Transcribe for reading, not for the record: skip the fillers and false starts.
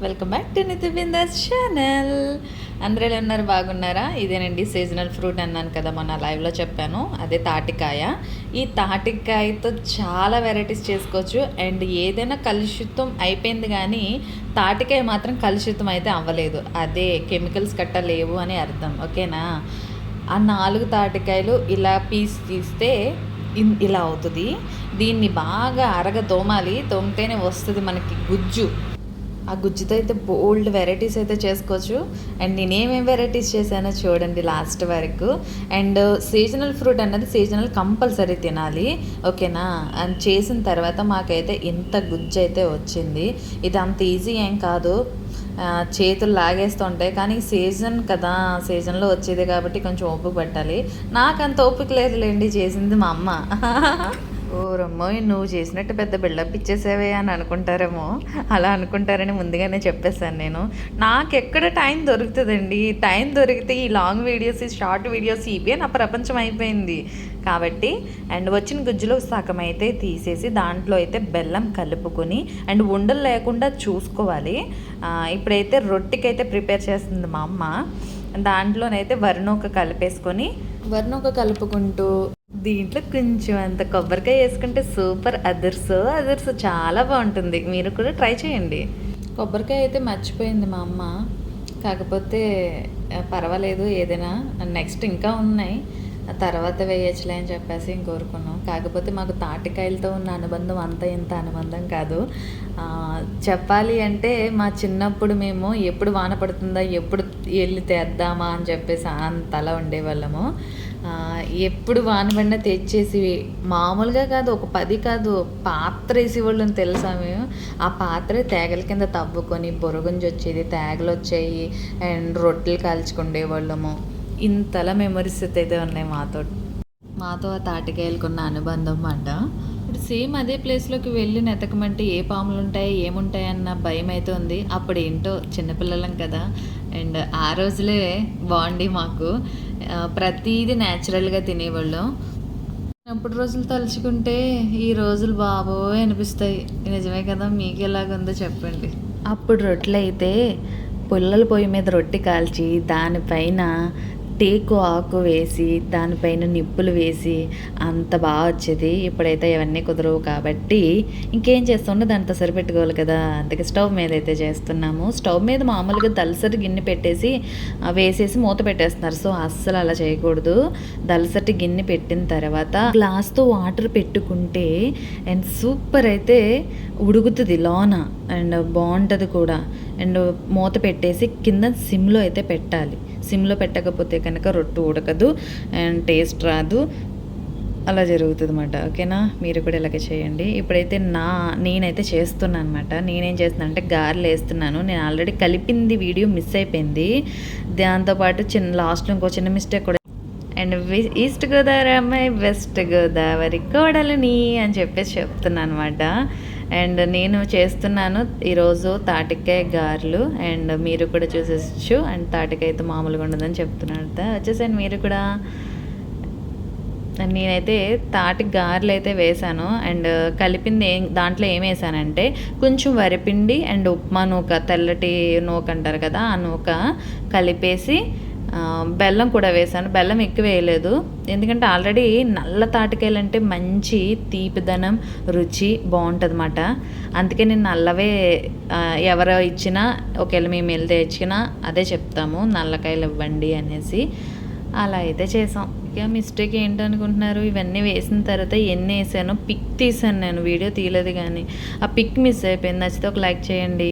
Welcome back to NITI bindaas channel. అందరూ ఎలా ఉన్నారు? బాగున్నారా? ఇదేనండి సీజనల్ ఫ్రూట్ అన్నాను కదా, మొన్న లైవ్లో చెప్పాను, అదే తాటికాయ. ఈ తాటికాయతో చాలా వెరైటీస్ చేసుకోవచ్చు. అండ్ ఏదైనా కలుషితం అయిపోయింది, కానీ తాటికాయ మాత్రం కలుషితం అయితే అవ్వలేదు. అదే కెమికల్స్ కట్ట లేవు అని అర్థం. ఓకేనా? ఆ 4 తాటికాయలు ఇలా పీస్ తీస్తే ఇలా అవుతుంది. దీన్ని బాగా తోమాలి. తోమితేనే వస్తుంది మనకి గుజ్జు. ఆ గుజ్జుతో అయితే బోల్డ్ వెరైటీస్ అయితే చేసుకోవచ్చు. అండ్ నేనేమేం వెరైటీస్ చేశానో చూడండి లాస్ట్ వరకు. అండ్ సీజనల్ ఫ్రూట్ అన్నది సీజనల్ కంపల్సరీ తినాలి. ఓకేనా? అండ్ చేసిన తర్వాత మాకైతే ఇంత గుజ్జు అయితే వచ్చింది. ఇది అంత ఈజీ ఏం కాదు, చేతులు లాగేస్తుంటాయి. కానీ సీజన్ కదా, సీజన్లో వచ్చేది కాబట్టి కొంచెం ఓపిక పట్టాలి. నాకు అంత ఓపిక లేదులేండి, చేసింది మా అమ్మ. ఓరమ్మో, నువ్వు చేసినట్టు పెద్ద బిల్డప్ ఇచ్చేసేవే అని అనుకుంటారేమో. అలా అనుకుంటారని ముందుగానే చెప్పేశాను నేను. నాకు ఎక్కడ టైం దొరుకుతుందండి? టైం దొరికితే ఈ లాంగ్ వీడియోస్, ఈ షార్ట్ వీడియోస్ ఇవే నా ప్రపంచం అయిపోయింది కాబట్టి. అండ్ వచ్చిన గుజ్జులో సగం అయితే తీసేసి దాంట్లో అయితే బెల్లం కలుపుకొని అండ్ ఉండలు లేకుండా చూసుకోవాలి. ఇప్పుడైతే రొట్టెకైతే ప్రిపేర్ చేస్తుంది మా అమ్మ. దాంట్లోనైతే వరినూక కలిపేసుకొని వరినూక కలుపుకుంటూ దీంట్లో కొంచెం అంత కొబ్బరికాయ వేసుకుంటే సూపర్. అదుర్సు చాలా బాగుంటుంది. మీరు కూడా ట్రై చేయండి. కొబ్బరికాయ అయితే మర్చిపోయింది మా అమ్మ, కాకపోతే పర్వాలేదు, ఏదైనా నెక్స్ట్ ఇంకా ఉన్నాయి, తర్వాత వేయచ్చులే అని చెప్పేసి ఇంకోరుకున్నాం. కాకపోతే మాకు తాటికాయలతో ఉన్న అనుబంధం అంత ఇంత అనుబంధం కాదు. చెప్పాలి అంటే మా చిన్నప్పుడు మేము ఎప్పుడు వాన పడుతుందా, ఎప్పుడు వెళ్ళి తెద్దామా అని చెప్పేసి అంతలా ఉండేవాళ్ళము. ఎప్పుడు వాన పడినా తెచ్చేసి, మామూలుగా కాదు, ఒక 10 కాదు, పాత్ర వేసేవాళ్ళని తెలుసా మేము. ఆ పాత్ర తేగల కింద తవ్వుకొని బొరగుంజి వచ్చేది, తేగలు వచ్చాయి, అండ్ రొట్టెలు కాల్చుకుండేవాళ్ళము. ఇంతలా మెమరీస్ అయితే ఉన్నాయి మాతో ఆ తాటికాయలకున్న అనుబంధం అంట. ఇప్పుడు సేమ్ అదే ప్లేస్లోకి వెళ్ళి నెతకమంటే ఏ పాములు ఉంటాయి, ఏముంటాయి అన్న భయం అయితే ఉంది. అప్పుడు ఏంటో చిన్నపిల్లలం కదా. అండ్ ఆ రోజులే బాగుండి మాకు. ప్రతీది న్యాచురల్గా తినేవాళ్ళం. అప్పుడు రోజులు తలుచుకుంటే ఈ రోజులు బాబోయ్ అనిపిస్తాయి. నిజమే కదా? మీకు ఎలాగుందో చెప్పండి. అప్పుడు రొట్టెలు అయితే పుల్లల పొయ్యి మీద రొట్టె కాల్చి దానిపైన టేకు ఆకు వేసి దానిపైన నిప్పులు వేసి అంత బాగా వచ్చేది. ఇప్పుడైతే ఇవన్నీ కుదరవు కాబట్టి ఇంకేం చేస్తుంటే దాంతో సరిపెట్టుకోవాలి కదా, అందుకే స్టవ్ మీద అయితే చేస్తున్నాము. స్టవ్ మీద మామూలుగా దలసరి గిన్నె పెట్టేసి వేసేసి మూత పెట్టేస్తున్నారు. సో అస్సలు అలా చేయకూడదు. దలసటి గిన్నె పెట్టిన తర్వాత గ్లాస్తో వాటర్ పెట్టుకుంటే అండ్ సూపర్ అయితే ఉడుకుతుంది లోన, అండ్ బాగుంటుంది కూడా. అండ్ మూత పెట్టేసి కింద సిమ్లో అయితే పెట్టాలి. సిమ్లో పెట్టకపోతే కనుక రొట్టె ఉడకదు అండ్ టేస్ట్ రాదు, అలా జరుగుతుంది అన్నమాట. ఓకేనా? మీరు కూడా ఇలాగే చేయండి. ఇప్పుడైతే నేనైతే చేస్తున్నాను అనమాట. నేనేం చేస్తున్నాను అంటే గారెలు వేస్తున్నాను. నేను ఆల్రెడీ కలిపింది వీడియో మిస్ అయిపోయింది. దాంతోపాటు లాస్ట్లో ఇంకో చిన్న మిస్టేక్ కూడా. అండ్ ఈస్ట్ గోదావరి అమ్మాయి వెస్ట్ గోదావరి కోడలని అని చెప్పేసి చెప్తున్నాను అనమాట. అండ్ నేను చేస్తున్నాను ఈరోజు తాటికాయ గారెలు. అండ్ మీరు కూడా చూసేచ్చు. అండ్ తాటికాయతో మామూలుగా ఉండదని చెప్తున్నాను. వచ్చేసాను మీరు కూడా. నేనైతే తాటి గారెలు అయితే వేసాను. అండ్ కలిపింది దాంట్లో ఏం వేసానంటే కొంచెం వరిపిండి అండ్ ఉప్మా నూక, తెల్లటి నూక అంటారు కదా, ఆ నూక కలిపేసి బెల్లం కూడా వేసాను. బెల్లం ఎక్కువ వేయలేదు, ఎందుకంటే ఆల్రెడీ నల్ల తాటికాయలు అంటే మంచి తీపిదనం, రుచి బాగుంటుంది అన్నమాట. అందుకే నేను నల్లవే ఎవరో ఇచ్చినా, ఒకవేళ మేము వెళ్తే ఇచ్చినా అదే చెప్తాము, నల్లకాయలు ఇవ్వండి అనేసి. అలా అయితే చేసాం. ఇక మిస్టేక్ ఏంటనుకుంటున్నారు? ఇవన్నీ వేసిన తర్వాత ఎన్ని వేసానో పిక్ తీసాను నేను, వీడియో తీయలేదు కానీ ఆ పిక్ మిస్ అయిపోయింది. నచ్చితే ఒక లైక్ చేయండి.